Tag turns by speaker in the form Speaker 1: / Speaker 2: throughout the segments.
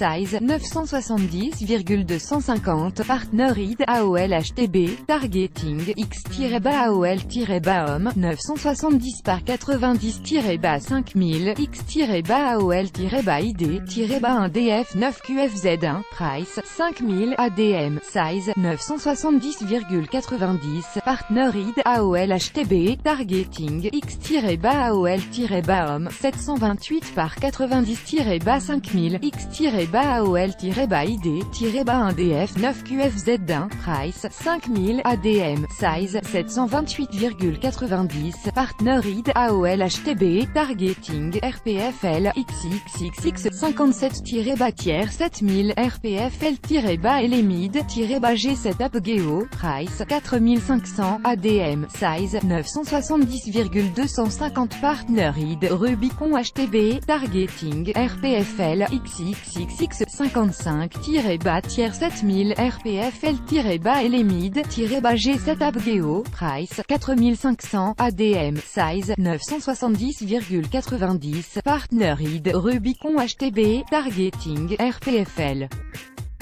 Speaker 1: size 970,250 partner id AOL HTB targeting x-AOL-homme 970 par 90-5000 x-AOL-id-1df 9 QFZ1 price 5000 ADM size 970,90 partner id AOL HTB targeting x-AOL-homme 728 par 90-5000 x-AOL-id-1df 9 QFZ1 price 5000 ADM size 728,90 partner id AOL HTB targeting RPFL XXXX 57-tiers 7000 RPFL-LMID-G7 Apgeo price 4500 ADM size 970,250 partner id Rubicon HTB targeting RPFL XXXX 55-tiers 7000 RPFL-LMID-G7 Apgeo price 4500 ADM size 970,90 partner id Rubicon HTB targeting RPFL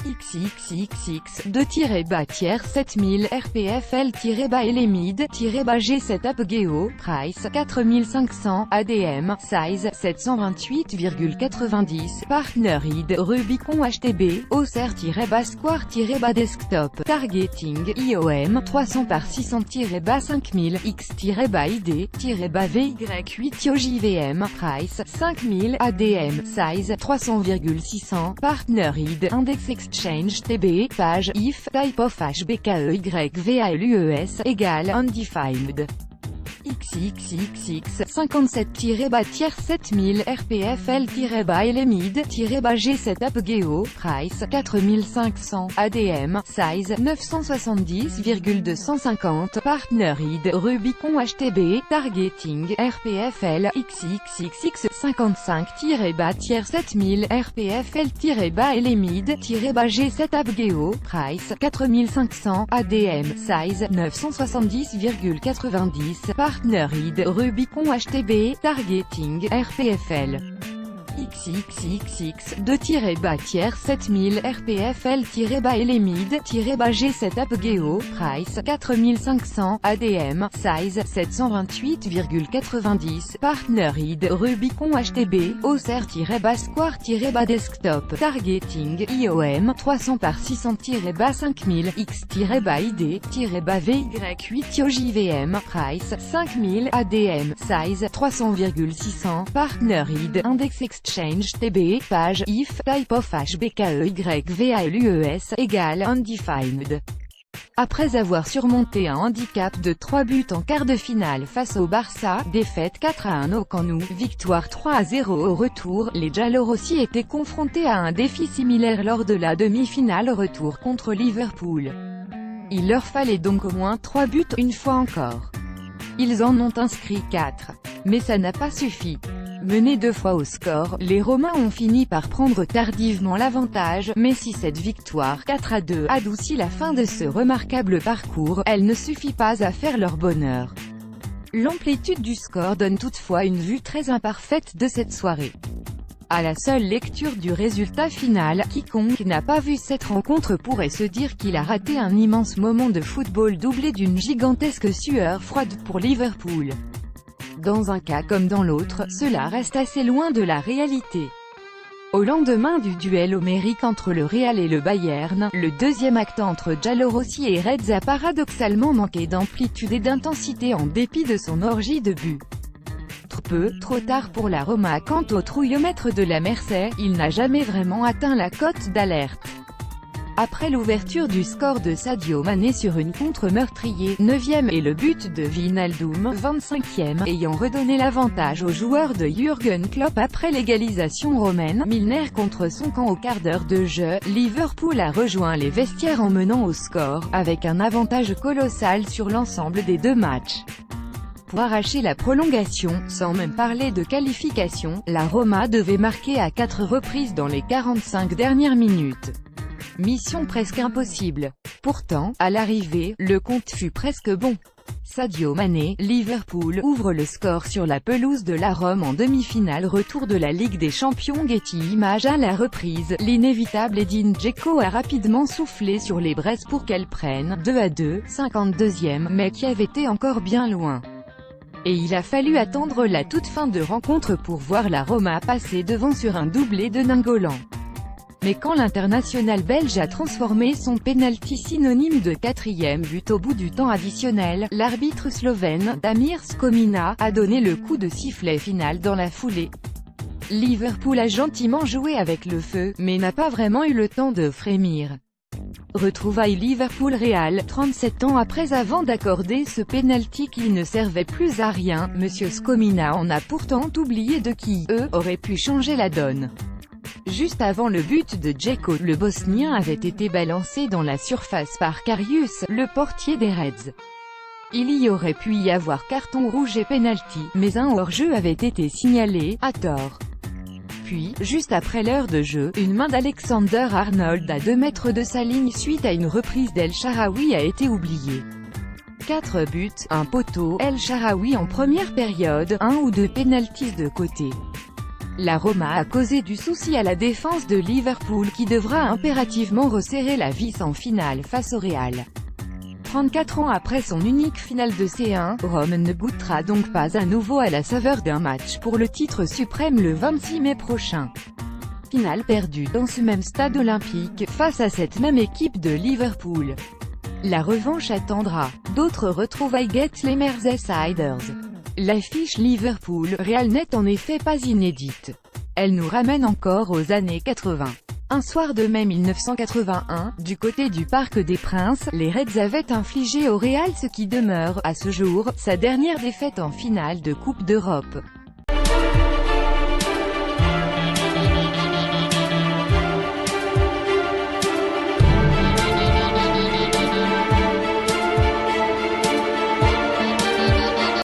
Speaker 1: XXXX 2-tiers 7000 RPFL-LMID-G7 Apgeo price 4500 ADM size 728,90 partner id Rubicon HTB Auxerre-Square-Desktop targeting IOM 300 par 600-5000 X-ID-VY8 JVM price 5000 ADM size 300,600 partner id Index Exchange TB, page, if, type of HBKEYVALUES, égale, undefined. XXXX 57-tiers 7000 RPFL-LMID-G7 Apgeo price 4500 ADM size 970,250 partner id Rubicon HTB targeting RPFL XXXX 55-tiers 7000 RPFL-LMID-G7 Apgeo price 4500 ADM size 970,90 partner id Rubicon HTB targeting RPFL XXXX 2-tiers 7000 RPFL-LMID-G7 Apgeo price 4500 ADM size 728,90 partner id Rubicon HTB Auxerre-Square-Desktop targeting IOM 300 par 600-5000 X-ID-VY8 JVM price 5000 ADM size 300,600 partner id Index Exchange TB, page, if, type of HBKEYVALUES, égale, undefined. Après avoir surmonté un handicap de 3 buts en quart de finale face au Barça, défaite 4-1 au Camp Nou, victoire 3-0 au retour, les Giallorossi étaient confrontés à un défi similaire lors de la demi-finale retour contre Liverpool. Il leur fallait donc au moins 3 buts une fois encore. Ils en ont inscrit 4. Mais ça n'a pas suffi. Menés 2 fois au score, les Romains ont fini par prendre tardivement l'avantage, mais si cette victoire 4-2 adoucit la fin de ce remarquable parcours, elle ne suffit pas à faire leur bonheur. L'amplitude du score donne toutefois une vue très imparfaite de cette soirée. À la seule lecture du résultat final, quiconque n'a pas vu cette rencontre pourrait se dire qu'il a raté un immense moment de football doublé d'une gigantesque sueur froide pour Liverpool. Dans un cas comme dans l'autre, cela reste assez loin de la réalité. Au lendemain du duel homérique entre le Real et le Bayern, le deuxième acte entre Giallorossi et Reds a paradoxalement manqué d'amplitude et d'intensité en dépit de son orgie de buts. Trop tard pour la Roma. Quant au trouillomètre de la Mersey, il n'a jamais vraiment atteint la cote d'alerte. Après l'ouverture du score de Sadio Mané sur une contre-meurtrier, 9e et le but de Wijnaldum, 25e, ayant redonné l'avantage aux joueurs de Jürgen Klopp après l'égalisation romaine, Milner contre son camp au quart d'heure de jeu, Liverpool a rejoint les vestiaires en menant au score, avec un avantage colossal sur l'ensemble des 2 matchs. Pour arracher la prolongation, sans même parler de qualification, la Roma devait marquer à 4 reprises dans les 45 dernières minutes. mission presque impossible. Pourtant, à l'arrivée, le compte fut presque bon. Sadio Mané, Liverpool, ouvre le score sur la pelouse de la Rome en demi-finale retour de la Ligue des Champions. Getty Images à la reprise, l'inévitable Edin Dzeko a rapidement soufflé sur les braises pour qu'elle prenne 2-2, 52e, mais Kiev était encore bien loin. Et il a fallu attendre la toute fin de rencontre pour voir la Roma passer devant sur un doublé de Nainggolan. Mais quand l'international belge a transformé son pénalty synonyme de 4e but au bout du temps additionnel, l'arbitre slovène, Damir Skomina, a donné le coup de sifflet final dans la foulée. Liverpool a gentiment joué avec le feu, mais n'a pas vraiment eu le temps de frémir. Retrouvailles Liverpool-Real, 37 ans après avant d'accorder ce pénalty qui ne servait plus à rien, Monsieur Skomina en a pourtant oublié de qui, aurait pu changer la donne. Juste avant le but de Dzeko, le Bosnien avait été balancé dans la surface par Karius, le portier des Reds. Il y aurait pu y avoir carton rouge et pénalty, mais un hors-jeu avait été signalé, à tort. Puis, juste après l'heure de jeu, une main d'Alexander Arnold à 2 mètres de sa ligne suite à une reprise d'El Shaarawy a été oubliée. 4 buts, 1 poteau, El Shaarawy en première période, 1 ou 2 pénaltys de côté. La Roma a causé du souci à la défense de Liverpool qui devra impérativement resserrer la vis en finale face au Real. 34 ans après son unique finale de C1, Rome ne goûtera donc pas à nouveau à la saveur d'un match pour le titre suprême le 26 mai prochain. Finale perdue dans ce même stade olympique, face à cette même équipe de Liverpool. La revanche attendra. D'autres retrouvailles guettent les Merseysiders. L'affiche Liverpool-Real n'est en effet pas inédite. Elle nous ramène encore aux années 80. Un soir de mai 1981, du côté du Parc des Princes, les Reds avaient infligé au Real ce qui demeure, à ce jour, sa dernière défaite en finale de Coupe d'Europe.